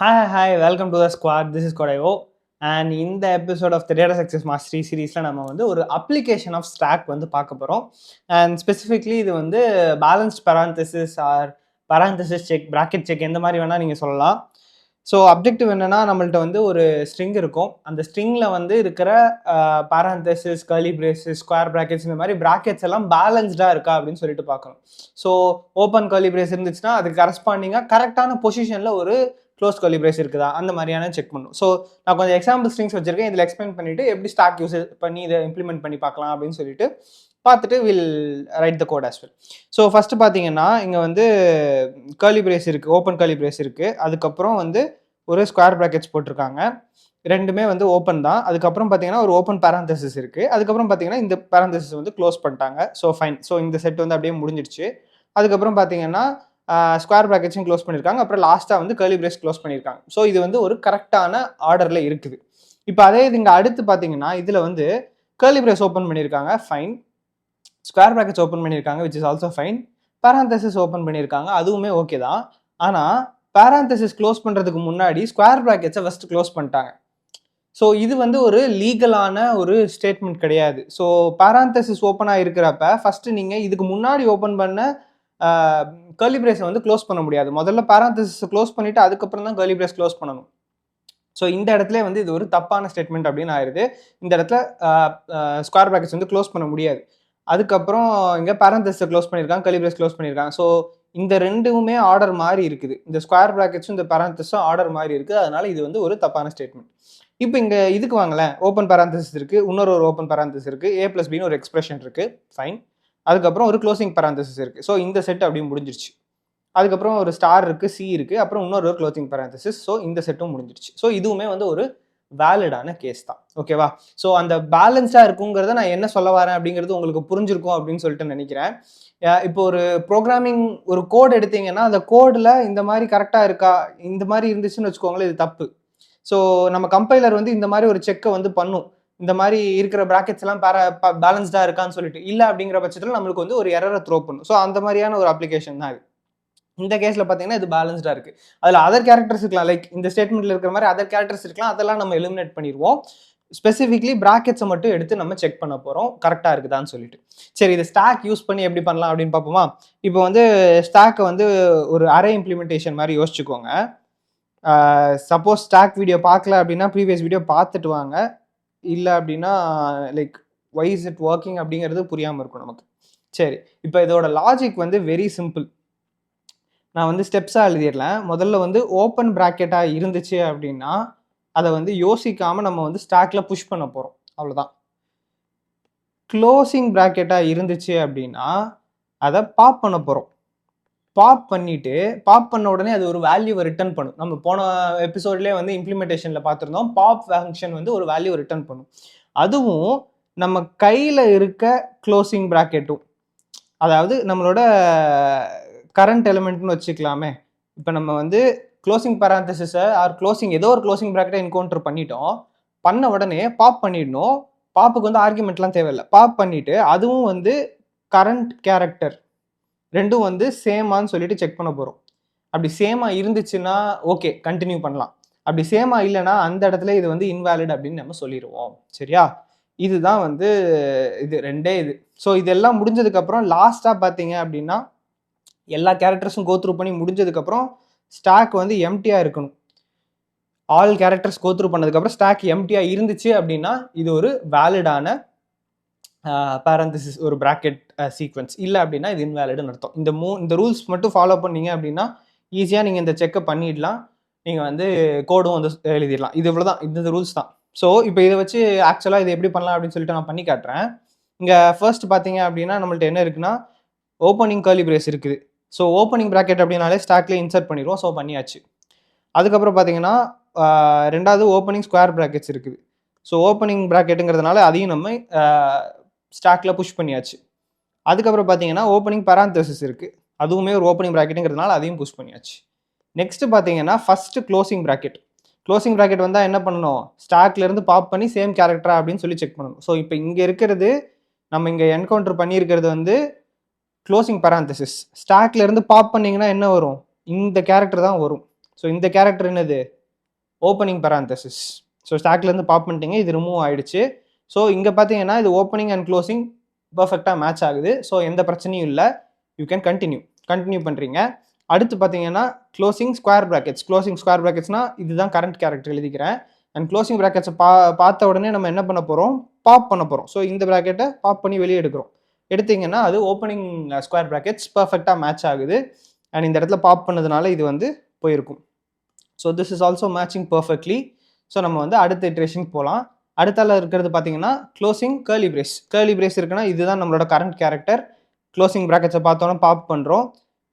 Hi, welcome to the squad. This is Kodayo. And இந்த episode of the data success mastery சீரீஸில் நம்ம வந்து ஒரு அப்ளிகேஷன் ஆஃப் ஸ்டாக் வந்து பார்க்க போகிறோம். அண்ட் ஸ்பெசிஃபிக்லி இது வந்து balanced parenthesis or parenthesis check, bracket check எந்த மாதிரி வேணால் நீங்கள் சொல்லலாம். ஸோ அப்ஜெக்டிவ் என்னென்னா, நம்மள்ட்ட வந்து ஒரு ஸ்ட்ரிங் இருக்கும். அந்த ஸ்ட்ரிங்கில் வந்து இருக்கிற பாராந்தசிஸ், கர்லி பிரேசஸ், ஸ்கொயர் ப்ராக்கெட்ஸ், இந்த மாதிரி ப்ராக்கெட்ஸ் எல்லாம் பேலன்ஸ்டாக இருக்கா அப்படின்னு சொல்லிட்டு பார்க்கணும். ஸோ ஓப்பன் கர்லி பிரேஸ் இருந்துச்சுன்னா அதுக்கு கரஸ்பாண்டிங்காக கரெக்டான பொசிஷனில் ஒரு க்ளோஸ் கர்லி பிரேஸ் இருக்குதா அந்த மாதிரியான செக் பண்ணும். ஸோ நான் கொஞ்சம் எக்ஸாம்பிள் ஸ்ட்ரிங்ஸ் வச்சிருக்கேன், இதில் எக்ஸ்பிளைன் பண்ணிட்டு எப்படி ஸ்டாக் யூஸ் பண்ணி இதை இம்ப்ளிமெண்ட் பண்ணி பார்க்கலாம் அப்படின்னு சொல்லிட்டு பார்த்துட்டு will write the code as well. So first பார்த்தீங்கன்னா இங்கே வந்து கர்லி பிரேஸ் இருக்குது, ஓப்பன் கர்லி பிரேஸ் இருக்குது, அதுக்கப்புறம் வந்து ஒரு ஸ்கொயர் ப்ராக்கெட்ஸ் போட்டிருக்காங்க, ரெண்டுமே வந்து ஓப்பன் தான். அதுக்கப்புறம் பார்த்தீங்கன்னா ஒரு ஓப்பன் பேராந்தசிஸ் இருக்குது, அதுக்கப்புறம் பார்த்தீங்கன்னா இந்த பேராந்தசிஸ் வந்து க்ளோஸ் பண்ணிட்டாங்க. So fine. ஸோ இந்த செட் வந்து அப்படியே முடிஞ்சிடுச்சு. அதுக்கப்புறம் பார்த்தீங்கன்னா ஸ்கொயர் ப்ராக்கெட்ஸும் க்ளோஸ் பண்ணியிருக்காங்க, அப்புறம் லாஸ்ட்டாக வந்து கர்லி பிரேஸ் க்ளோஸ் பண்ணியிருக்காங்க. ஸோ இது வந்து ஒரு கரெக்டான ஆர்டரில் இருக்குது. இப்போ அதே இது இங்கே அடுத்து பார்த்தீங்கன்னா இதில் வந்து கர்லி பிரேஸ் ஓப்பன் பண்ணியிருக்காங்க, ஃபைன். ஸ்கொயர் ப்ராக்கெட்ஸ் ஓப்பன் பண்ணியிருக்காங்க, which is also fine. Parenthesis open பண்ணியிருக்காங்க, அதுவுமே ஓகே தான். ஆனால் பேராந்தசிஸ் க்ளோஸ் பண்ணுறதுக்கு முன்னாடி ஸ்கொயர் ப்ராக்கெட்ஸை ஃபஸ்ட்டு க்ளோஸ் பண்ணிட்டாங்க. ஸோ இது வந்து ஒரு லீகலான ஒரு ஸ்டேட்மெண்ட் கிடையாது. ஸோ பேராந்தசிஸ் ஓப்பனாக இருக்கிறப்ப ஃபஸ்ட்டு நீங்கள் இதுக்கு முன்னாடி ஓப்பன் பண்ண கர்லி பிரேஸை வந்து க்ளோஸ் பண்ண முடியாது. முதல்ல பேராந்தசிஸை க்ளோஸ் பண்ணிவிட்டு அதுக்கப்புறம் தான் கர்லி பிரேஸ் க்ளோஸ் பண்ணணும். ஸோ இந்த இடத்துல வந்து இது ஒரு தப்பான ஸ்டேட்மெண்ட் அப்படின்னு ஆயிடுது. இந்த இடத்துல ஸ்கொயர் ப்ராக்கெட்ஸ் வந்து க்ளோஸ் பண்ண முடியாது. அதுக்கப்புறம் இங்கே பேராந்தசிஸை க்ளோஸ் பண்ணியிருக்காங்க, கர்லி பிரேஸ் க்ளோஸ் பண்ணியிருக்காங்க. ஸோ இந்த ரெண்டுமே ஆர்டர் மாறி இருக்குது. இந்த ஸ்கொயர் ப்ராக்கெட்ஸும் இந்த பேராந்தசிஸும் ஆர்டர் மாறி இருக்குது. அதனால இது வந்து ஒரு தப்பான ஸ்டேட்மெண்ட். இப்போ இங்கே இதுக்கு வாங்கலேன், ஓப்பன் பேராந்தசிஸ் இருக்குது, இன்னொரு ஓப்பன் பேராந்தசிஸ் இருக்குது, a + bன்னு ஒரு எக்ஸ்பிரஷன் இருக்குது, ஃபைன். அதுக்கப்புறம் ஒரு க்ளோசிங் பேராந்தசிஸ் இருக்குது. ஸோ இந்த செட் அப்படியே முடிஞ்சிருச்சு. அதுக்கப்புறம் ஒரு ஸ்டார் இருக்குது, சி இருக்குது, அப்புறம் இன்னொரு க்ளோசிங் பேராந்தசிஸ். ஸோ இந்த செட்டும் முடிஞ்சிருச்சு. ஸோ இதுவுமே வந்து ஒரு வேலிடான கேஸ் தான், ஓகேவா? ஸோ அந்த பேலன்ஸ்டாக இருக்குங்கிறத நான் என்ன சொல்ல வரேன் அப்படிங்கிறது உங்களுக்கு புரிஞ்சிருக்கும் அப்படின்னு சொல்லிட்டு நினைக்கிறேன். இப்போ ஒரு ப்ரோக்ராமிங் ஒரு கோட் எடுத்தீங்கன்னா அந்த கோடில் இந்த மாதிரி கரெக்டாக இருக்கா, இந்த மாதிரி இருந்துச்சுன்னு வச்சுக்கோங்களேன், இது தப்பு. ஸோ நம்ம கம்பைலர் வந்து இந்த மாதிரி ஒரு செக்கை வந்து பண்ணும், இந்த மாதிரி இருக்கிற ப்ராக்கெட்ஸ் எல்லாம் பேலன்ஸ்டாக இருக்கான்னு சொல்லிட்டு. இல்லை அப்படிங்கிற பட்சத்தில் நம்மளுக்கு வந்து ஒரு எரரை த்ரோ பண்ணும். ஸோ அந்த மாதிரியான ஒரு அப்ளிகேஷன் தான் இது. இந்த கேஸில் பார்த்தீங்கன்னா இது பேலன்ஸ்டாக இருக்குது. அதில் அதர் கேரக்டர்ஸ் இருக்கலாம், லைக் இந்த ஸ்டேட்மெண்ட்டில் இருக்கிற மாதிரி அதர் கேரக்டர்ஸ் இருக்கலாம், அதெல்லாம் நம்ம எலிமினேட் பண்ணிடுவோம். ஸ்பெசிஃபிக்லி ப்ராக்கெட்ஸை மட்டும் எடுத்து நம்ம செக் பண்ண போகிறோம் கரெக்டாக இருக்குதான்னு சொல்லிட்டு. சரி, இது ஸ்டாக் யூஸ் பண்ணி எப்படி பண்ணலாம் அப்படின்னு பார்ப்போமா? இப்போ வந்து ஸ்டாக்கை வந்து ஒரு அரே இம்ப்ளிமெண்டேஷன் மாதிரி யோசிச்சுக்கோங்க. சப்போஸ் ஸ்டாக் வீடியோ பார்க்கல அப்படின்னா ப்ரீவியஸ் வீடியோ பார்த்துட்டு வாங்க. இல்லை அப்படின்னா like why is it working அப்படிங்கிறது புரியாமல் இருக்கும் நமக்கு. சரி, இப்போ இதோட லாஜிக் வந்து வெரி சிம்பிள். நான் வந்து ஸ்டெப்ஸாக எழுதிடலாம். முதல்ல வந்து ஓப்பன் ப்ராக்கெட்டாக இருந்துச்சு அப்படின்னா அதை வந்து யோசிக்காமல் நம்ம வந்து ஸ்டாக்கில் புஷ் பண்ண போகிறோம், அவ்வளோதான். க்ளோசிங் ப்ராக்கெட்டாக இருந்துச்சு அப்படின்னா அதை பாப் பண்ண போகிறோம். பாப் பண்ணிட்டு பாப் பண்ண உடனே அது ஒரு வேல்யூவை ரிட்டர்ன் பண்ணும். நம்ம போன எபிசோட்லேயே வந்து இம்ப்ளிமெண்டேஷனில் பார்த்துருந்தோம், பாப் ஃபங்க்ஷன் வந்து ஒரு வேல்யூவை ரிட்டர்ன் பண்ணும். அதுவும் நம்ம கையில் இருக்க க்ளோசிங் ப்ராக்கெட்டும், அதாவது நம்மளோட கரண்ட் எலிமெண்ட்னு வச்சுக்கலாமே. இப்போ நம்ம வந்து க்ளோசிங் பேராந்தசிஸை ஆர் க்ளோசிங் ஏதோ ஒரு க்ளோசிங் ப்ராக்கெட்டை என்கவுண்டர் பண்ணிட்டோம், பண்ண உடனே பாப் பண்ணிடணும். பாப்புக்கு வந்து ஆர்குமெண்ட்லாம் தேவையில்லை, பாப் பண்ணிவிட்டு அதுவும் வந்து கரண்ட் கேரக்டர் ரெண்டும் வந்து சேமான்னு சொல்லிட்டு செக் பண்ண போகிறோம். அப்படி சேமாக இருந்துச்சுன்னா ஓகே, கண்டினியூ பண்ணலாம். அப்படி சேமாக இல்லைன்னா அந்த இடத்துல இது வந்து இன்வேலிட் அப்படின்னு நம்ம சொல்லிடுவோம். சரியா? இதுதான் வந்து இது ரெண்டே இது. ஸோ இதெல்லாம் முடிஞ்சதுக்கப்புறம் லாஸ்ட்டாக பார்த்தீங்க அப்படின்னா எல்லா கேரக்டர்ஸும் கோத்ரூ பண்ணி முடிஞ்சதுக்கப்புறம் ஸ்டாக் வந்து எம்டியாக இருக்கணும். ஆல் கேரக்டர்ஸ் கோத்ரூ பண்ணதுக்கப்புறம் ஸ்டாக் எம்டியாக இருந்துச்சு அப்படின்னா இது ஒரு வேலிடான பேரந்தசிஸ், ஒரு ப்ராக்கெட் சீக்வன்ஸ். இல்லை அப்படின்னா இது இன்வேலிடுன்னு அர்த்தம். இந்த ரூல்ஸ் மட்டும் ஃபாலோ பண்ணீங்க அப்படின்னா ஈஸியாக நீங்கள் இந்த செக்கை பண்ணிடலாம். நீங்கள் வந்து கோடும் வந்து எழுதிடலாம். இது இவ்வளோ தான், இந்த ரூல்ஸ் தான். ஸோ இப்போ இதை வச்சு ஆக்சுவலாக இது எப்படி பண்ணலாம் அப்படின்னு சொல்லிட்டு நான் பண்ணி காட்டுறேன். இங்கே ஃபர்ஸ்ட் பார்த்தீங்க அப்படின்னா நம்மள்ட்ட என்ன இருக்குன்னா ஓப்பனிங் கர்லி பிரேஸ் இருக்குது. ஸோ ஓப்பனிங் ப்ராக்கெட் அப்படின்னாலே ஸ்டாக்லேயே இன்சர்ட் பண்ணிடுவோம். ஸோ பண்ணியாச்சு. அதுக்கப்புறம் பார்த்தீங்கன்னா ரெண்டாவது ஓப்பனிங் ஸ்கொயர் ப்ராக்கெட்ஸ் இருக்குது. ஸோ ஓப்பனிங் ப்ராக்கெட்டுங்கிறதுனால அதையும் நம்ம ஸ்டாக்கில் புஷ் பண்ணியாச்சு. அதுக்கப்புறம் பார்த்தீங்கன்னா ஓப்பனிங் பேராந்தசிஸ் இருக்குது, அதுவுமே ஒரு ஓப்பனிங் ப்ராக்கெட்டுங்கிறதுனால அதையும் புஷ் பண்ணியாச்சு. நெக்ஸ்ட் பார்த்தீங்கன்னா first closing bracket. Closing bracket வந்தால் என்ன பண்ணணும், ஸ்டாக்லேருந்து பாப் பண்ணி சேம் கேரக்டரா அப்படின்னு சொல்லி செக் பண்ணணும். ஸோ இப்போ இங்கே இருக்கிறது நம்ம இங்கே என்கவுண்டர் பண்ணியிருக்கிறது வந்து க்ளோசிங் பேராந்தசிஸ். ஸ்டாக்லேருந்து பாப் பண்ணிங்கன்னா என்ன வரும், இந்த கேரக்டர் தான் வரும். ஸோ இந்த கேரக்டர் என்னது, ஓப்பனிங் பேராந்தசிஸ். ஸோ ஸ்டாக்லேருந்து பாப் பண்ணிட்டீங்க, இது ரிமூவ் ஆயிடுச்சு. ஸோ இங்கே பார்த்தீங்கன்னா இது ஓப்பனிங் அண்ட் க்ளோசிங் பர்ஃபெக்டாக மேட்ச் ஆகுது. ஸோ எந்த பிரச்சனையும் இல்லை, யூ கேன் கண்டினியூ பண்ணுறீங்க. அடுத்து பார்த்தீங்கன்னா closing square brackets. Closing square ப்ராக்கெட்ஸ்னால் இதுதான் கரண்ட் கேரக்டர் எழுதிக்கிறேன். அண்ட் க்ளோசிங் ப்ராக்கெட்ஸை பார்த்த உடனே நம்ம என்ன பண்ண போகிறோம், பாப் பண்ண போகிறோம். ஸோ இந்த ப்ராக்கெட்டை பாப் பண்ணி வெளியே எடுக்கிறோம். எடுத்தீங்கன்னா அது ஓப்பனிங் ஸ்கொயர் ப்ராக்கெட்ஸ் பர்ஃபெக்டாக மேட்ச் ஆகுது. அண்ட் இந்த இடத்துல பாப் பண்ணதுனால இது வந்து போயிருக்கும். So this is also matching perfectly. So நம்ம வந்து அடுத்த இட்ரேஷன் போகலாம். அடுத்தால இருக்கிறது பார்த்தீங்கன்னா closing curly brace. Curly brace இருக்குன்னா இதுதான் நம்மளோட கரண்ட் கேரக்டர். க்ளோசிங் ப்ராக்கெட்ஸை பார்த்தோன்னா பாப் பண்ணுறோம்.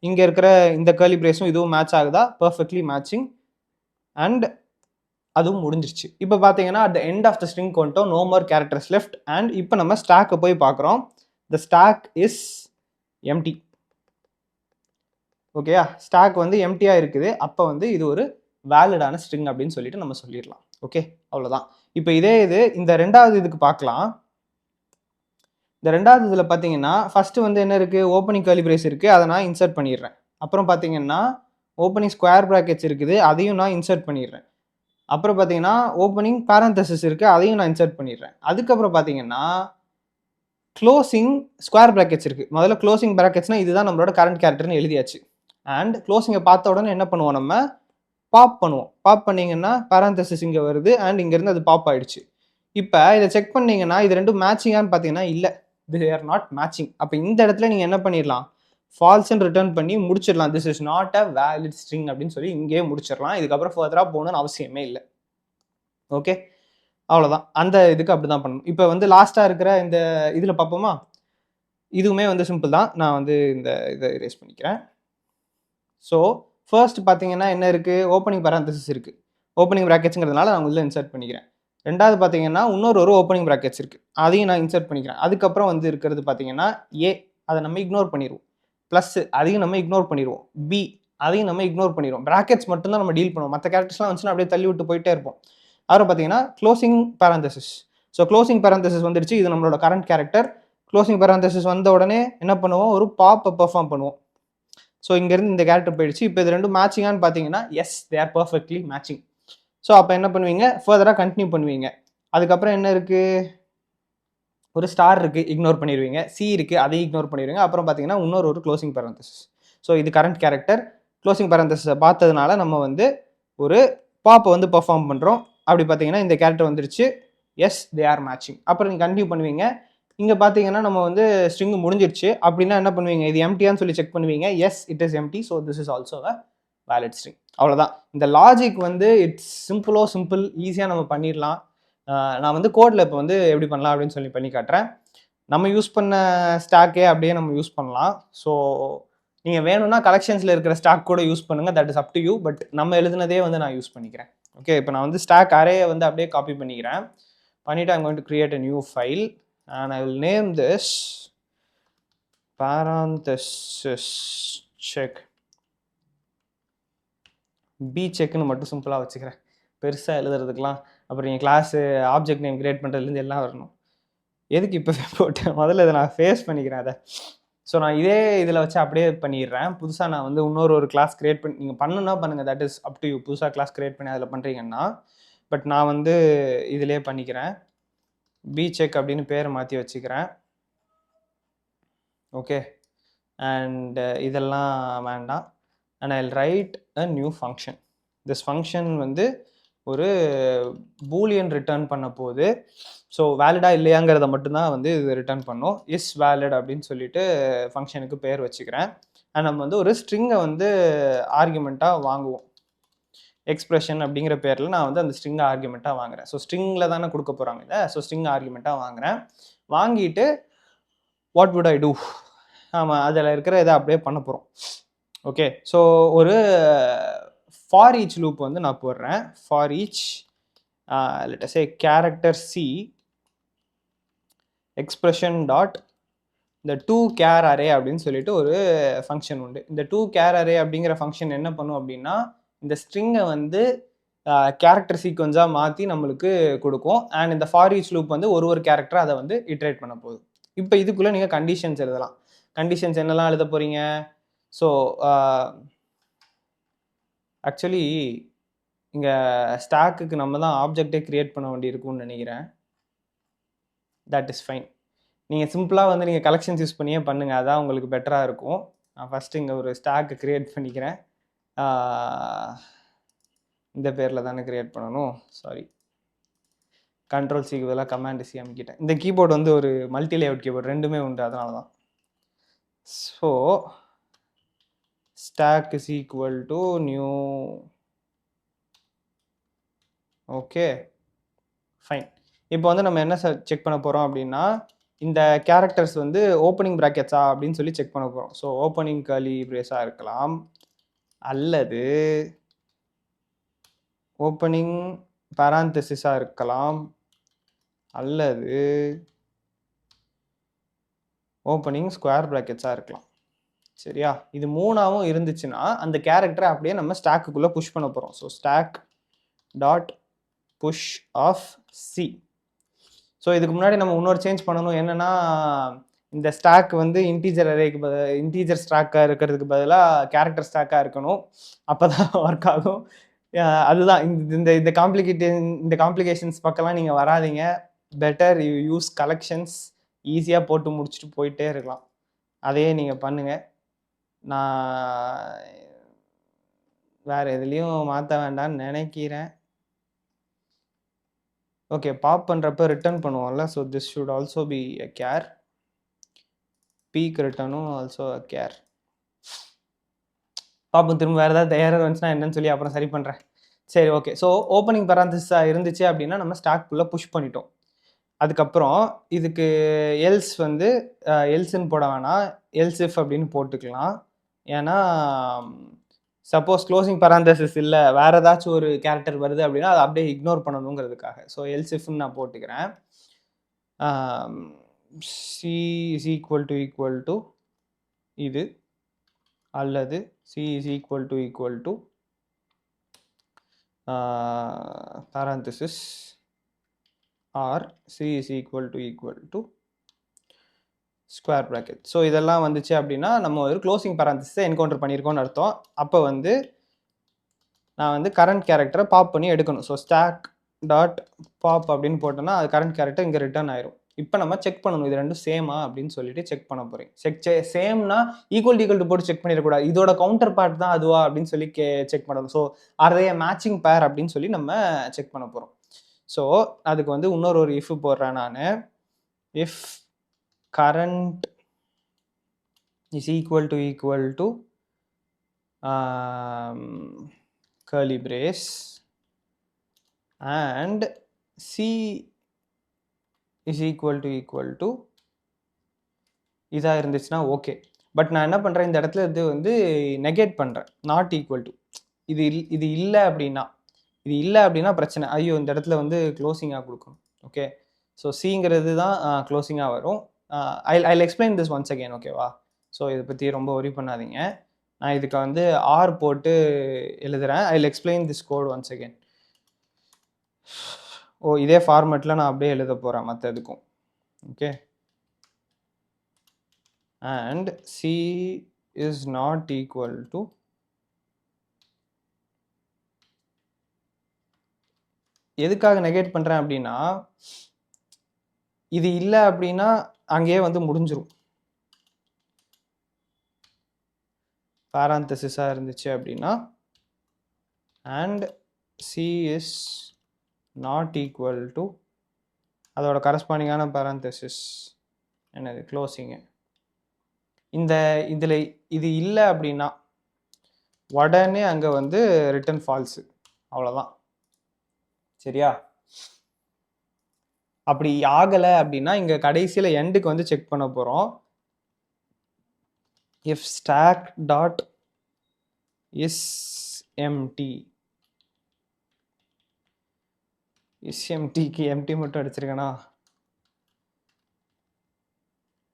இங்கே இருக்கிற இந்த கேர்லி பிரேஸும் இதுவும் மேட்ச் ஆகுதா, பர்ஃபெக்ட்லி மேட்சிங். அண்ட் அதுவும் முடிஞ்சிருச்சு. இப்போ பார்த்தீங்கன்னா at the end of the string கொண்டோம், no more characters left. And இப்போ நம்ம ஸ்டாக்கை போய் பார்க்குறோம். The stack is empty. ஓகேயா, ஸ்டாக் வந்து எம்டியாக இருக்குது. அப்போ வந்து இது ஒரு வேலிடான ஸ்ட்ரிங் அப்படின்னு சொல்லிட்டு நம்ம சொல்லிடலாம். ஓகே, அவ்வளோதான். இப்போ இதே இது இந்த ரெண்டாவது இதுக்கு பார்க்கலாம். இந்த ரெண்டாவது இதில் பார்த்தீங்கன்னா ஃபஸ்ட்டு வந்து என்ன இருக்குது, ஓப்பனிங் கர்லி பிரேஸ் இருக்குது, அதை நான் இன்சர்ட் பண்ணிடுறேன். அப்புறம் பார்த்தீங்கன்னா ஓப்பனிங் ஸ்கொயர் ப்ராக்கெட்ஸ் இருக்குது, அதையும் நான் இன்சர்ட் பண்ணிடுறேன். அப்புறம் பார்த்தீங்கன்னா ஓப்பனிங் பேரந்தசிஸ் இருக்குது, அதையும் நான் இன்சர்ட் பண்ணிடுறேன். அதுக்கப்புறம் பார்த்தீங்கன்னா க்ளோசிங் ஸ்கொயர் ப்ராக்கெட்ஸ் இருக்குது. முதல்ல க்ளோசிங் ப்ராக்கெட்ஸ்னால் இதுதான் நம்மளோட கரண்ட் கேரக்டர்னு எழுதியாச்சு. அண்ட் க்ளோசிங்கை பார்த்த உடனே என்ன பண்ணுவோம், நம்ம பாப் பண்ணுவோம். பாப் பண்ணிங்கன்னா பேரந்தசிஸ் இங்கே வருது அண்ட் இங்கேருந்து அது பாப் ஆகிடுச்சு. இப்போ இதை செக் பண்ணிங்கன்னா இது ரெண்டும் மேட்சிங்கான்னு பார்த்தீங்கன்னா இல்லை, they are not matching. அப்போ இந்த இடத்துல நீங்கள் என்ன பண்ணிடலாம், ஃபால்ஸ்ன்னு ரிட்டர்ன் பண்ணி முடிச்சிடலாம். This is not a valid string அப்படின்னு சொல்லி இங்கேயே முடிச்சிடலாம். இதுக்கப்புறம் ஃபர்தராக போகணும்னு அவசியமே இல்லை. ஓகே, அவ்வளோதான். அந்த இதுக்கு அப்படி தான் பண்ணணும். இப்போ வந்து லாஸ்ட்டாக இருக்கிற இந்த இதில் பார்ப்போமா, இதுவுமே வந்து சிம்பிள் தான். நான் வந்து இந்த இதை erase பண்ணிக்கிறேன். ஸோ ஃபர்ஸ்ட் பார்த்தீங்கன்னா என்ன இருக்குது, ஓப்பனிங் பேரந்தசிஸ் இருக்குது. ஓப்பனிங் ப்ராக்கெட்ஸுங்கிறதுனால நான் உள்ள இன்சர்ட் பண்ணிக்கிறேன். ரெண்டாவது பார்த்தீங்கன்னா இன்னொரு ஓப்பனிங் ப்ராக்கெட்ஸ் இருக்குது, அதையும் நான் இன்சர்ட் பண்ணிக்கிறேன். அதுக்கப்புறம் வந்து இருக்கிறது பார்த்தீங்கன்னா ஏ, அதை நம்ம இக்னோர் பண்ணிடுவோம். ப்ளஸ் அதையும் நம்ம இக்னோர் பண்ணிடுவோம். பி, அதையும் நம்ம இக்னோர் பண்ணிடுவோம். ப்ராக்கெட்ஸ் மட்டும்தான் நம்ம டீல் பண்ணுவோம். மற்ற கேரக்டர்ஸ்லாம் வந்துச்சுன்னா அப்படியே தள்ளி விட்டு போயிட்டே இருப்போம். அப்புறம் பார்த்தீங்கன்னா closing parenthesis. So closing parenthesis வந்துருச்சு, இது நம்மளோட கரண்ட் கேரக்டர். க்ளோசிங் பேரந்தசிஸ் வந்த உடனே என்ன பண்ணுவோம், ஒரு பாப்பை பெர்ஃபார்ம் பண்ணுவோம். ஸோ இங்கேருந்து இந்த கேரக்டர் போயிடுச்சு. இப்போ இது ரெண்டும் மேட்சிங்கான்னு பார்த்தீங்கன்னா yes, they are perfectly matching. So அப்போ என்ன பண்ணுவீங்க, ஃபர்தராக கண்டினியூ பண்ணுவீங்க. அதுக்கப்புறம் என்ன இருக்குது, ஒரு ஸ்டார் இருக்குது, இக்னோர் பண்ணிடுவீங்க. சி இருக்குது, அதையும் இக்னோர் பண்ணிடுவீங்க. அப்புறம் பார்த்தீங்கன்னா இன்னொரு க்ளோசிங் பேரந்தசிஸ். ஸோ இது கரண்ட் கேரக்டர். க்ளோசிங் பேரந்தசிஸை பார்த்ததுனால நம்ம வந்து ஒரு பாப்பை வந்து பெர்ஃபார்ம் பண்ணுறோம். அப்படி பார்த்தீங்கன்னா இந்த கேரக்டர் வந்துருச்சு, எஸ், தே ஆர் மேட்சிங். அப்புறம் நீங்கள் கண்டினியூ பண்ணுவீங்க. இங்கே பார்த்தீங்கன்னா நம்ம வந்து ஸ்ட்ரிங் முடிஞ்சிருச்சு. அப்படின்னா என்ன பண்ணுவீங்க, இது எம்டியான்னு சொல்லி செக் பண்ணுவீங்க. Yes, it is empty. So this is also a valid string. அவ்வளோதான். இந்த லாஜிக் வந்து இட்ஸ் சிம்பிள், ஈஸியாக நம்ம பண்ணிடலாம். நான் வந்து கோடில் இப்போ வந்து எப்படி பண்ணலாம் அப்படின்னு சொல்லி பண்ணி காட்டுறேன். நம்ம யூஸ் பண்ண ஸ்டாக்கே அப்படியே நம்ம யூஸ் பண்ணலாம். ஸோ நீங்கள் வேணும்னா கலெக்ஷன்ஸில் இருக்கிற ஸ்டாக் கூட யூஸ் பண்ணுங்கள், that is up to you. But நம்ம எழுதுனதே வந்து நான் யூஸ் பண்ணிக்கிறேன். ஓகே, இப்போ நான் வந்து ஸ்டாக் அரேயை வந்து அப்படியே காப்பி பண்ணிக்கிறேன். பண்ணிவிட்டு I'm going to create a new file and I will name this parenthesis check. P செக்னு மட்டும் சிம்பிளாக வச்சுக்கிறேன், பெருசாக எழுதுறதுக்கெலாம். அப்புறம் நீங்கள் கிளாஸு ஆப்ஜெக்ட் நேம் கிரியேட் பண்ணுறதுலேருந்து எல்லாம் வரணும். எதுக்கு இப்போ போட்டேன், முதல்ல இதை நான் ஃபேஸ் பண்ணிக்கிறேன் அதை. ஸோ நான் இதே இதில் வச்சு அப்படியே பண்ணிடுறேன். புதுசாக நான் வந்து இன்னொரு கிளாஸ் கிரியேட் பண்ணி நீங்கள் பண்ணுன்னா பண்ணுங்கள், that is up to you. புதுசாக கிளாஸ் கிரியேட் பண்ணி அதில் பண்ணுறீங்கன்னா. பட் நான் வந்து இதிலே பண்ணிக்கிறேன். பி செக் அப்படின்னு பேரை மாற்றி வச்சுக்கிறேன். ஓகே, அண்ட் இதெல்லாம் வேண்டாம். And I will write a new function. This function வந்து ஒரு பூலியன் ரிட்டர்ன் பண்ண போகுது. ஸோ வேலிடா இல்லையாங்கிறத மட்டும்தான் வந்து இது ரிட்டர்ன் பண்ணும். இஸ் வேலிட் அப்படின்னு சொல்லிட்டு ஃபங்க்ஷனுக்கு பேர் வச்சுக்கிறேன். அண்ட் நம்ம வந்து ஒரு ஸ்ட்ரிங்கை வந்து ஆர்குமெண்ட்டாக வாங்குவோம். எக்ஸ்பிரஷன் அப்படிங்கிற பேரில் நான் வந்து அந்த ஸ்ட்ரிங்கை ஆர்குமெண்ட்டாக வாங்குறேன். ஸோ ஸ்ட்ரிங்கில் தானே கொடுக்க போகிறாங்க இதை. ஸோ ஸ்ட்ரிங் ஆர்குமெண்ட்டாக வாங்குறேன். வாங்கிட்டு வாட் வுட் ஐ டூ, ஆமாம் அதில் இருக்கிற இதை அப்படியே பண்ண போகிறோம். ஓகே, ஸோ ஒரு ஃபார் ஈச் லூப் வந்து நான் போடுறேன். For each let us say character C expression dot இந்த 2char அரே அப்படின்னு சொல்லிட்டு ஒரு ஃபங்க்ஷன் உண்டு. இந்த 2char அரே அப்படிங்கிற ஃபங்க்ஷன் என்ன பண்ணும் அப்படின்னா, இந்த ஸ்ட்ரிங்கை வந்து கேரக்டர் சீக்வன்ஸாக மாற்றி நம்மளுக்கு கொடுக்கும். அண்ட் இந்த ஃபார் ஈச் லூப் வந்து ஒரு கேரக்டர் அதை வந்து இட்ரேட் பண்ண போகுது. இப்போ இதுக்குள்ளே நீங்கள் கண்டிஷன்ஸ் எழுதலாம். கண்டிஷன்ஸ் என்னெல்லாம் எழுத போகிறீங்க, ஸோ ஆக்சுவலி இங்கே ஸ்டாக்குக்கு நம்ம தான் ஆப்ஜெக்டே க்ரியேட் பண்ண வேண்டியிருக்கும்னு நினைக்கிறேன். That is fine. நீங்கள் சிம்பிளாக வந்து நீங்கள் கலெக்ஷன்ஸ் யூஸ் பண்ணியே பண்ணுங்கள், அதான் உங்களுக்கு பெட்டராக இருக்கும். நான் ஃபஸ்ட்டு இங்கே ஒரு ஸ்டாக்கு க்ரியேட் பண்ணிக்கிறேன். இந்த பேரில் தானே க்ரியேட் பண்ணணும், சாரி. கண்ட்ரோல் சிக்கு பதிலாக கமாண்ட் சி அமைக்கிட்டேன். இந்த கீபோர்டு வந்து ஒரு மல்டி லேஅவுட் கீபோர்டு, ரெண்டுமே உண்டு, அதனால தான். So stack is equal to new. Okay fine. இப்போ வந்து நம்ம என்ன செக் பண்ண போகிறோம் அப்படின்னா, இந்த கேரக்டர்ஸ் வந்து ஓப்பனிங் ப்ராக்கெட்ஸா அப்படின்னு சொல்லி செக் பண்ண போகிறோம். ஸோ ஓப்பனிங் கர்லி பிரேஸாக இருக்கலாம், அல்லது ஓப்பனிங் பேராந்தசிஸாக இருக்கலாம், அல்லது ஓப்பனிங் ஸ்கொயர் ப்ராக்கெட்ஸாக இருக்கலாம். சரியா? இது மூணாவும் இருந்துச்சுன்னா அந்த கேரக்டரை அப்படியே நம்ம ஸ்டாக்குக்குள்ளே புஷ் பண்ண போகிறோம். So stack dot push of C. So இதுக்கு முன்னாடி நம்ம இன்னொரு சேஞ்ச் பண்ணணும். என்னென்னா, இந்த ஸ்டாக் வந்து இன்டீஜர் அரேக்கு இன்டீஜர் ஸ்டாக்காக இருக்கிறதுக்கு பதிலாக கேரக்டர் ஸ்டாக்காக இருக்கணும். அப்போ தான் ஒர்க் ஆகும். அதுதான் இந்த இந்த காம்ப்ளிகேஷன்ஸ் பக்கம்லாம் நீங்கள் வராதிங்க. Better you use collections. ஈஸியாக போட்டு முடிச்சுட்டு போயிட்டே இருக்கலாம். அதையே நீங்கள் பண்ணுங்கள். நான் வேறு எதுலேயும் மாற்ற வேண்டாம்னு நினைக்கிறேன். ஓகே, பாப் பண்ணுறப்ப ரிட்டர்ன் பண்ணுவோம்ல. So this should also be a care. Peek ரிட்டர்னும் ஆல்சோ அ கேர். பாப்போம், திரும்ப வேறு ஏதாவது எரர் வந்துச்சுன்னா என்னன்னு சொல்லி அப்புறம் சரி பண்ணுறேன். சரி, ஓகே. ஸோ ஓப்பனிங் பேராந்தசிஸாக இருந்துச்சு அப்படின்னா நம்ம ஸ்டாக்குள்ளே புஷ் பண்ணிட்டோம். அதுக்கப்புறம் இதுக்கு எல்ஸ் வந்து எல்ஸ்ன்னு போட வேணாம், எல்ஸ் இஃப் அப்படின்னு போட்டுக்கலாம். ஏன்னா சப்போஸ் க்ளோசிங் பேராந்தசிஸ் இல்லை, வேறு ஏதாச்சும் ஒரு கேரக்டர் வருது அப்படின்னா அதை அப்படியே இக்னோர் பண்ணணுங்கிறதுக்காக. ஸோ எல்ஸ் இஃப்னு நான் போட்டுக்கிறேன். சி இஸ் ஈக்குவல் டு இது, அல்லது C is equal to parenthesis or c is equal to square bracket. So இதெல்லாம் வந்துச்சு அப்படின்னா நம்ம ஒரு க்ளோசிங் பேராந்தசிஸை என்கவுண்டர் பண்ணியிருக்கோம்னு அர்த்தம். அப்போ வந்து நான் வந்து கரண்ட் கேரக்டரை பாப் பண்ணி எடுக்கணும். ஸோ ஸ்டாக் டாட் பாப் அப்படின்னு போட்டோன்னா அது கரண்ட் கேரக்டர் இங்கே ரிட்டர்ன் ஆயிரும். இப்போ நம்ம செக் பண்ணணும் இது ரெண்டும் சேமா அப்படின்னு சொல்லிட்டு செக் பண்ண போகிறேன். சேம்னா ஈக்குவல் டு போட்டு செக் பண்ணிடக்கூடாது. இதோட கவுண்டர் பார்ட் தான் அதுவா அப்படின்னு சொல்லி செக் பண்ணணும். ஸோ அதைய மேட்சிங் பேர் அப்படின்னு சொல்லி நம்ம செக் பண்ண போகிறோம். ஸோ அதுக்கு வந்து இன்னொரு இஃப் போடுறேன் நான். If current is equal to curly brace and c is equal to இதா இருந்துச்சுன்னா ஓகே. பட் நான் என்ன பண்ணுறேன், இந்த இடத்துல இது வந்து நெகேட் பண்ணுறேன், நாட் ஈக்குவல் டு. இது இல்லை அப்படின்னா பிரச்சனை. ஐயோ, இந்த இடத்துல வந்து க்ளோசிங்காக கொடுக்கணும். ஓகே, ஸோ சிங்கிறது தான் க்ளோசிங்காக வரும். I'll explain this once again, ஓகேவா? ஸோ இதை பற்றி ரொம்ப ஒரி பண்ணாதீங்க. நான் இதுக்கு வந்து ஆர் போட்டு எழுதுகிறேன். I'll explain this code once again. இதே ஃபார்மேட்டில் நான் அப்படியே எழுத போகிறேன் மற்றதுக்கும். Okay, and C is not equal to எதுக்காக நெகேட் பண்ணுறேன் அப்படின்னா, இது இல்லை அப்படின்னா அங்கேயே வந்து முடிஞ்சிடும். பேராந்தசிஸாக இருந்துச்சு அப்படின்னா and C is not equal to அதோட கரஸ்பாண்டிங்கான பேராந்தசிஸ் என்னது, க்ளோசிங்கு. இதில் இது இல்லை அப்படின்னா உடனே அங்கே வந்து ரிட்டர்ன் ஃபால்ஸு, அவ்வளோதான். சரியா? அப்படி ஆகலை அப்படின்னா இங்கே கடைசியில் எண்டுக்கு வந்து செக் பண்ண போகிறோம். if stack dot is empty, is emptyக்கு empty மட்டும் அடிச்சிருக்கேனா,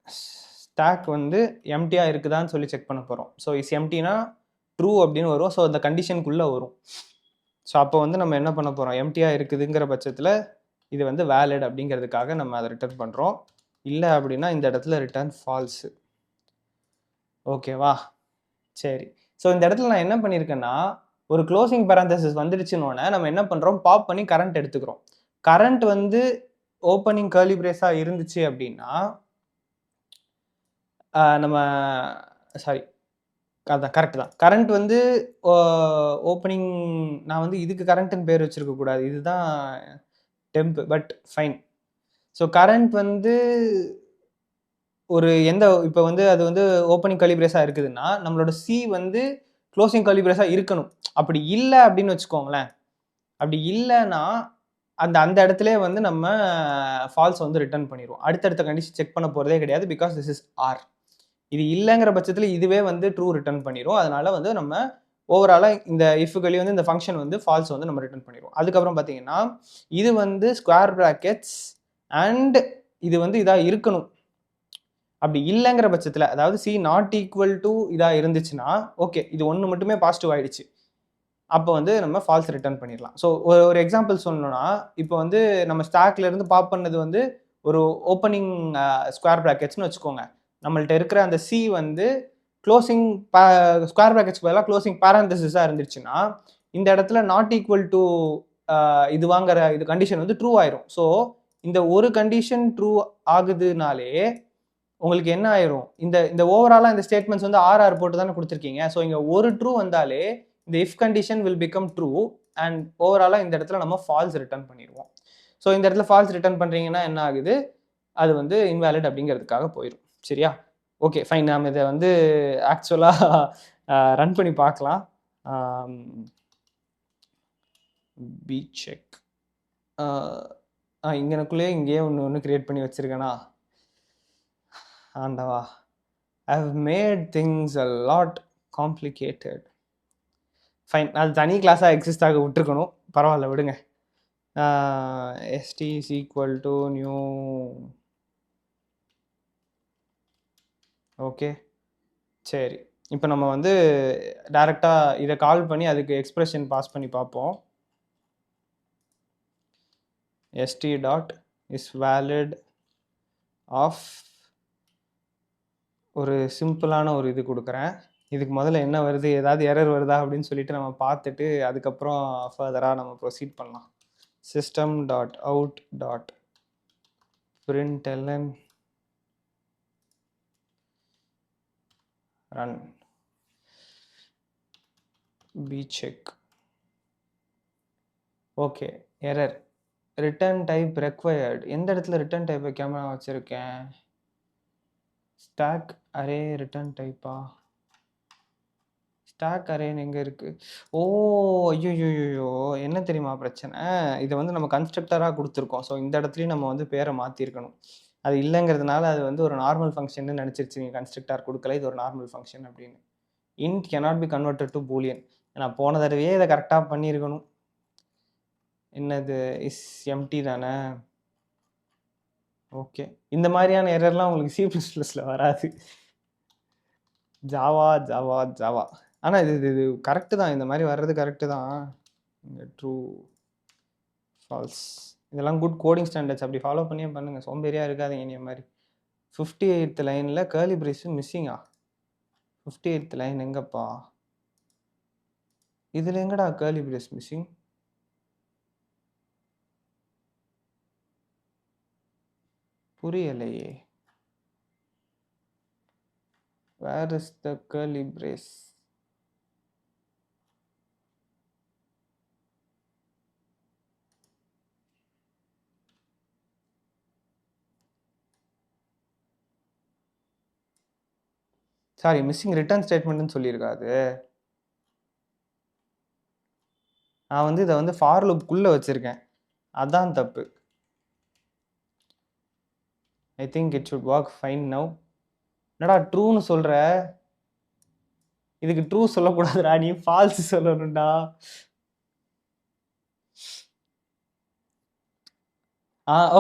ஸ்டாக் வந்து எம்டியாக இருக்குதான்னு சொல்லி செக் பண்ண போகிறோம். ஸோ இஸ் எம்டினா ட்ரூ அப்படின்னு வரும். ஸோ அந்த கண்டிஷனுக்குள்ளே வரும். ஸோ அப்போ வந்து நம்ம என்ன பண்ண போகிறோம், எம்டியாக இருக்குதுங்கிற பட்சத்தில் இது வந்து வேலிட் அப்படிங்கிறதுக்காக நம்ம அதை ரிட்டர்ன் பண்ணுறோம். இல்லை அப்படின்னா இந்த இடத்துல ரிட்டர்ன் ஃபால்ஸு. ஓகேவா? சரி, ஸோ இந்த இடத்துல நான் என்ன பண்ணியிருக்கேன்னா, ஒரு க்ளோசிங் பேரந்தசிஸ் வந்துடுச்சுன்னொன்னே நம்ம என்ன பண்ணுறோம், பாப் பண்ணி கரண்ட் எடுத்துக்கிறோம். கரண்ட் வந்து ஓப்பனிங் கர்லி பிரேஸாக இருந்துச்சு அப்படின்னா நம்ம சாரி அதான் கரெக்ட் தான். கரண்ட் வந்து ஓப்பனிங் நான் வந்து இதுக்கு கரண்ட்டுன்னு பேர் வச்சிருக்க கூடாது. இதுதான் temp but fine. So current வந்து ஒரு இப்போ வந்து அது வந்து ஓப்பனிங் கர்லி பிரேஸாக இருக்குதுன்னா நம்மளோட சி வந்து க்ளோசிங் கர்லி பிரேஸாக இருக்கணும். அப்படி இல்லை அப்படின்னு வச்சுக்கோங்களேன். அப்படி இல்லைன்னா அந்த அந்த இடத்துலயே வந்து நம்ம ஃபால்ஸ் வந்து ரிட்டர்ன் பண்ணிடுவோம். அடுத்தடுத்த கண்டிஷன் செக் பண்ண போகிறதே கிடையாது. Because this is or. இது இல்லைங்கிற பட்சத்தில் இதுவே வந்து ட்ரூ ரிட்டர்ன் பண்ணிடும். அதனால வந்து நம்ம ஓவராலாக இந்த இஃப்களையும் வந்து இந்த ஃபங்க்ஷன் வந்து ஃபால்ஸ் வந்து நம்ம ரிட்டர்ன் பண்ணிடுவோம். அதுக்கப்புறம் பார்த்தீங்கன்னா இது வந்து ஸ்கொயர் ப்ராக்கெட்ஸ் அண்ட் இது வந்து இதாக இருக்கணும். அப்படி இல்லைங்கிற பட்சத்தில் அதாவது சி நாட் ஈக்குவல் டு இதாக இருந்துச்சுன்னா ஓகே இது ஒன்று மட்டுமே பாசிட்டிவ் ஆயிடுச்சு. அப்போ வந்து நம்ம ஃபால்ஸ் ரிட்டர்ன் பண்ணிடலாம். ஸோ ஒரு எக்ஸாம்பிள் சொல்லணும்னா இப்போ வந்து நம்ம ஸ்டாக்ல இருந்து பாப் பண்ணது வந்து ஒரு ஓப்பனிங் ஸ்கொயர் ப்ராக்கெட்ஸ்னு வச்சுக்கோங்க. நம்மள்ட்ட இருக்கிற அந்த சி வந்து க்ளோசிங் ஸ்கொயர் ப்ராக்கெட்ஸ்க்கு பதிலாக க்ளோசிங் பேரந்தசிஸாக இருந்துச்சுன்னா இந்த இடத்துல நாட் ஈக்குவல் டு இது வாங்குற இது கண்டிஷன் வந்து ட்ரூ ஆயிரும். ஸோ இந்த ஒரு கண்டிஷன் ட்ரூ ஆகுதுனாலே உங்களுக்கு என்ன ஆயிரும், இந்த இந்த ஓவராலாக இந்த ஸ்டேட்மெண்ட்ஸ் வந்து ஆர்ஆர் போட்டு தானே கொடுத்துருக்கீங்க. ஸோ இங்கே ஒரு ட்ரூ வந்தாலே இந்த if condition will become true and ஓவராலாக இந்த இடத்துல நம்ம ஃபால்ஸ் ரிட்டர்ன் பண்ணிடுவோம். ஸோ இந்த இடத்துல ஃபால்ஸ் ரிட்டர்ன் பண்ணுறீங்கன்னா என்ன ஆகுது, அது வந்து இன்வேலிட் அப்படிங்கிறதுக்காக போயிடும். சரியா? Okay fine. நாம் இதை வந்து ஆக்சுவலாக ரன் பண்ணி பார்க்கலாம். பி செக் இங்கனக்குள்ளேயே இங்கேயே ஒன்று கிரியேட் பண்ணி வச்சிருக்கேனா? ஆண்டவா, I have made things a lot complicated. Fine, அது தனி கிளாஸாக எக்ஸிஸ்ட் ஆக விட்டுருக்கணும். பரவாயில்ல விடுங்க. ST is equal to new. Okay சரி, இப்போ நம்ம வந்து டைரெக்டாக இதை கால் பண்ணி அதுக்கு எக்ஸ்பிரஷன் பாஸ் பண்ணி பார்ப்போம். ST dot is valid of ஒரு சிம்பிளான ஒரு இது கொடுக்குறேன். இதுக்கு முதல்ல என்ன வருது, ஏதாவது எரர் வருதா அப்படின்னு சொல்லிட்டு நம்ம பார்த்துட்டு அதுக்கப்புறம் ஃபர்தராக நம்ம ப்ரொசீட் பண்ணலாம். System dot out dot println run P check. Okay, error return type required. எந்த இடத்துல ரிட்டர்ன் டைப் வைக்காம நான் வச்சுருக்கேன்? ஸ்டாக் அரே ரிட்டர்ன் டைப்பா? ஸ்டாக் அரேன்னு எங்கே இருக்குது? ஓ ஐயோ, என்ன தெரியுமா பிரச்சனை? இதை வந்து நம்ம கன்ஸ்ட்ரக்டராக கொடுத்துருக்கோம். ஸோ இந்த இடத்துலையும் நம்ம வந்து பேரை மாற்றிருக்கணும். அது இல்லைங்கிறதுனால அது வந்து ஒரு நார்மல் ஃபங்க்ஷன் நினச்சிருச்சு. நீங்கள் கன்ஸ்ட்ரக்டர் கொடுக்கல, இது ஒரு நார்மல் ஃபங்க்ஷன் அப்படின்னு. Int cannot be converted to boolean. நான் போன தடவையே இதை கரெக்டாக பண்ணியிருக்கணும். என்னது இஸ் எம்டி தானே? ஓகே, இந்த மாதிரியான எரர்லாம் உங்களுக்கு C++ல வராது. ஜாவா ஜாவா ஜாவா ஆனால் இது கரெக்டு தான். இந்த மாதிரி வர்றது கரெக்டு தான். ட்ரூ ஃபால்ஸ் இதெல்லாம் குட் கோடிங் ஸ்டாண்டர்ட்ஸ். அப்படி ஃபாலோ பண்ணியே பண்ணுங்கள். சோம்பேறியாக இருக்காதீங்க இந்த மாதிரி. 58th லைனில் கர்லி பிரேஸ் மிஸ்ஸிங்கா? 58th லைன் எங்கப்பா? இதில் எங்கடா கர்லி பிரேஸ் மிஸ்ஸிங்? புரியலையே. Where is the curly brace? Sorry, missing return ஸ்டேட்மெண்ட்னு சொல்லியிருக்காது. நான் வந்து இதை வந்து ஃபார் லூப்குள்ளே வச்சுருக்கேன், அதான் தப்பு. I think it should work fine now. என்னடா ட்ரூன்னு சொல்கிற? இதுக்கு ட்ரூ சொல்லக்கூடாதுடா, நீ ஃபால்ஸ் சொல்லணும்டா.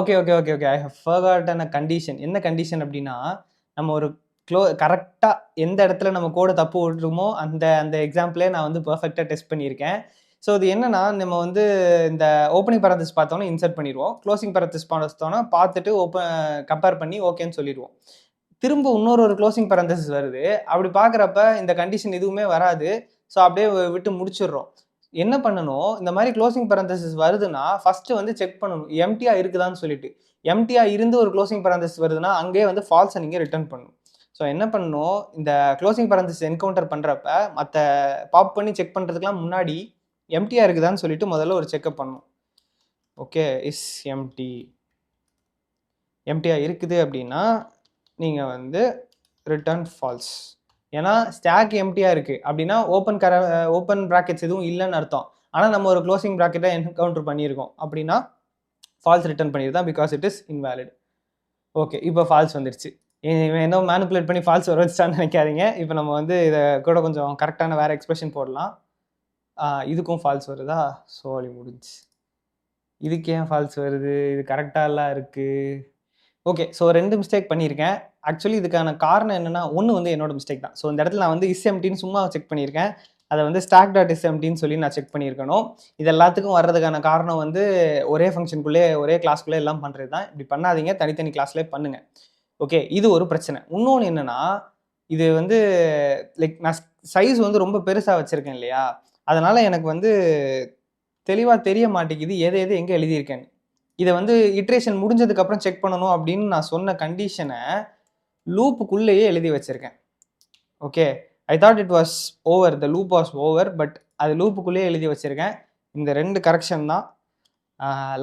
Okay okay okay okay I have forgotten a condition. என்ன கண்டிஷன் அப்படின்னா, நம்ம ஒரு கரெக்டாக எந்த இடத்துல நம்ம கோடை தப்பு விட்டுருமோ அந்த அந்த எக்ஸாம்பிளே நான் வந்து பர்ஃபெக்டாக டெஸ்ட் பண்ணியிருக்கேன். ஸோ இது என்னன்னா, நம்ம வந்து இந்த ஓப்பனிங் பேரந்தசிஸ் பார்த்தோன்னா இன்சர்ட் பண்ணிடுவோம், க்ளோசிங் பேரந்தசிஸ் பார்த்தோன்னா பார்த்துட்டு கம்பேர் பண்ணி ஓகேன்னு சொல்லிடுவோம். திரும்ப இன்னொரு க்ளோசிங் பேரந்தசிஸ் வருது, அப்படி பார்க்குறப்ப இந்த கண்டிஷன் எதுவுமே வராது. ஸோ அப்படியே விட்டு முடிச்சிடுறோம். என்ன பண்ணணும், இந்த மாதிரி க்ளோசிங் பேரந்தசிஸ் வருதுன்னா ஃபர்ஸ்ட் வந்து செக் பண்ணணும் எம்டியா இருக்குதான்னு சொல்லிட்டு. எம்டியா இருந்து ஒரு க்ளோசிங் பேரந்தசிஸ் வருதுன்னா அங்கேயே வந்து ஃபால்ஸை நீங்கள் ரிட்டர்ன் பண்ணணும். ஸோ என்ன பண்ணணும், இந்த க்ளோசிங் பேரந்தசிஸ் என்கவுண்டர் பண்ணுறப்ப மற்ற பாப் பண்ணி செக் பண்ணுறதுக்குலாம் முன்னாடி எம்டியா இருக்குதான்னு சொல்லிட்டு முதல்ல ஒரு செக்அப் பண்ணணும். ஓகே, இஸ் எம்டியா இருக்குது அப்படின்னா நீங்கள் வந்து ரிட்டர்ன் ஃபால்ஸ். ஏன்னா ஸ்டாக் எம்டியா இருக்குது அப்படின்னா ஓப்பன் ப்ராக்கெட்ஸ் எதுவும் இல்லைன்னு அர்த்தம். ஆனால் நம்ம ஒரு க்ளோசிங் ப்ராக்கெட்டை என்கவுண்டர் பண்ணியிருக்கோம் அப்படின்னா ஃபால்ஸ் ரிட்டர்ன் பண்ணியிருந்தான் because it is invalid. Okay, இப்போ ஃபால்ஸ் வந்துருச்சு. என்ன மேனிப்புலேட் பண்ணி ஃபால்ஸ் வர வச்சுட்டான்னு நினைக்காதீங்க. இப்போ நம்ம வந்து இதை கூட கொஞ்சம் கரெக்டான வேறு எக்ஸ்பிரஷன் போடலாம். இதுக்கும் ஃபால்ஸ் வருதா? சோலி முடிஞ்சு. இதுக்கு ஏன் ஃபால்ஸ் வருது? இது கரெக்டாலாம் இருக்குது. ஓகே, ஸோ 2 மிஸ்டேக் பண்ணியிருக்கேன். ஆக்சுவலி இதுக்கான காரணம் என்னென்னா, ஒன்று வந்து என்னோட மிஸ்டேக் தான். ஸோ இந்த இடத்துல நான் வந்து இஸ் எம்டின்னு சும்மா செக் பண்ணியிருக்கேன். அதை வந்து ஸ்டாக் டாட் இஸ் எம்டின்னு சொல்லி நான் செக் பண்ணியிருக்கணும். இது எல்லாத்துக்கும் வர்றதுக்கான காரணம் வந்து ஒரே ஃபங்க்ஷனுக்குள்ளே ஒரே கிளாஸ்க்குள்ளே எல்லாம் பண்ணுறது தான். இப்படி பண்ணாதீங்க, தனித்தனி கிளாஸ்லேயே பண்ணுங்கள். ஓகே, இது ஒரு பிரச்சனை. இன்னொன்று என்னென்னா, இது வந்து லைக் நான் சைஸ் வந்து ரொம்ப பெருசாக வச்சுருக்கேன் இல்லையா, அதனால் எனக்கு வந்து தெளிவாக தெரிய மாட்டேங்குது எது எங்கே எழுதியிருக்கேன்னு. இதை வந்து இட்ரேஷன் முடிஞ்சதுக்கப்புறம் செக் பண்ணணும் அப்படின்னு நான் சொன்ன கண்டிஷனை லூப்புக்குள்ளேயே எழுதி வச்சுருக்கேன். Okay, I thought it was over, the loop was over, but அது லூப்புக்குள்ளேயே எழுதி வச்சுருக்கேன். இந்த 2 கரெக்ஷன் தான்,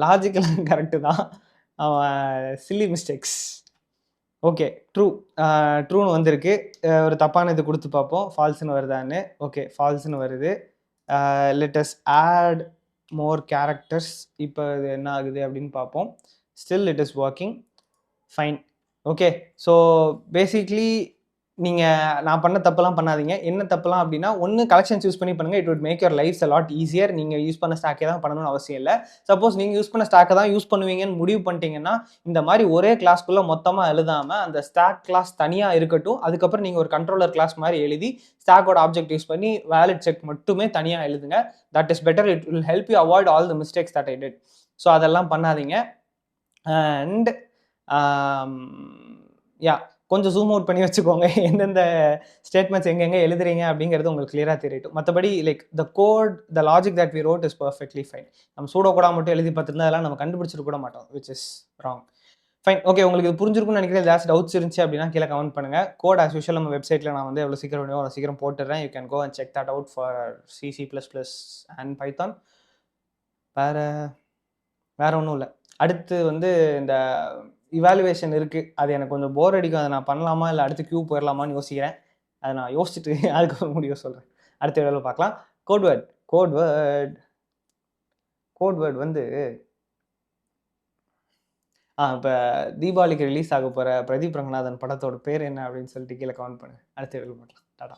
லாஜிக்கல் கரெக்டு தான், சில்லி மிஸ்டேக்ஸ். ஓகே, ட்ரூன்னு வந்திருக்கு. ஒரு தப்பான இது கொடுத்து பார்ப்போம் ஃபால்ஸ்னு வருதான்னு. ஓகே, ஃபால்ஸ்னு வருது. Let us add more characters. இப்போ இது என்ன ஆகுது அப்படின்னு பார்ப்போம். Still it is working fine. Okay, so basically நீங்கள் நான் பண்ண தப்பெல்லாம் பண்ணாதீங்க. என்ன தப்பெல்லாம் அப்படின்னா, ஒன்று கலெக்ஷன்ஸ் யூஸ் பண்ணி பண்ணுங்கள். It would make your lifes a lot easier. நீங்கள் யூஸ் பண்ண ஸ்டாக்கே தான் பண்ணணும்னு அவசியம் இல்லை. சப்போஸ் நீங்கள் யூஸ் பண்ண ஸ்டாக்கை தான் யூஸ் பண்ணுவீங்கன்னு முடிவு பண்ணிட்டீங்கன்னா, இந்த மாதிரி ஒரே கிளாஸ்க்குள்ளே மொத்தமாக எழுதாமல் அந்த ஸ்டாக் கிளாஸ் தனியாக இருக்கட்டும். அதுக்கப்புறம் நீங்கள் ஒரு கண்ட்ரோலர் கிளாஸ் மாதிரி எழுதி ஸ்டாக்கோட ஆப்ஜெக்ட் யூஸ் பண்ணி வேலிட் செக் மட்டுமே தனியாக எழுதுங்க. That is better. It will help you avoid all the mistakes that I did. So அதெல்லாம் பண்ணாதீங்க. அண்ட் யா, கொஞ்சம் ஜூம் அவுட் பண்ணி வச்சுக்கோங்க. எந்தெந்த ஸ்டேட்மெண்ட்ஸ் எங்கெங்கே எழுதுறீங்க அப்படிங்கிறது உங்களுக்கு கிளியராக தெரியட்டும். மற்றபடி like the code, the logic that we wrote is perfectly fine. நம்ம சூடோ கூட மட்டும் எழுதி பார்த்துருந்தா அதெல்லாம் நம்ம கண்டுபிடிச்சிட்டு கூட மாட்டோம், which is wrong. Fine. Okay, உங்களுக்கு இது புரிஞ்சிருக்கும்னு நினைக்கிறேன். ஏதாச்சும் டவுட்ஸ் இருந்துச்சு அப்படின்னா கீழே கமெண்ட் பண்ணுங்கள். கோட் ஆஸ் யூஷுவல் நம்ம வெப்சைட்டில் நான் வந்து எவ்வளோ சீக்கிரம் வேணுமோ அவ்வளோ சீக்கிரம் போட்டுடுறேன். You can go and check that out for C++ and Python. வேறு ஒன்றும் இல்லை. அடுத்து வந்து இந்த இவாலுவேஷன் இருக்குது. அது எனக்கு கொஞ்சம் போர் அடிக்கும். அதை நான் பண்ணலாமா இல்லை அடுத்து கியூ போயிடலாமான்னு யோசிக்கிறேன். அதை நான் யோசிச்சுட்டு அதுக்கு முடிவு சொல்கிறேன். அடுத்த வீடியோவில் பார்க்கலாம். கோட்வேர்ட் வந்து இப்போ தீபாவளிக்கு ரிலீஸ் ஆக போகிற பிரதீப் ரங்கநாதன் படத்தோட பேர் என்ன அப்படின்னு சொல்லிட்டு கீழே கமெண்ட் பண்ணுங்கள். அடுத்த வீடியோவில் பார்க்கலாம். டாடா.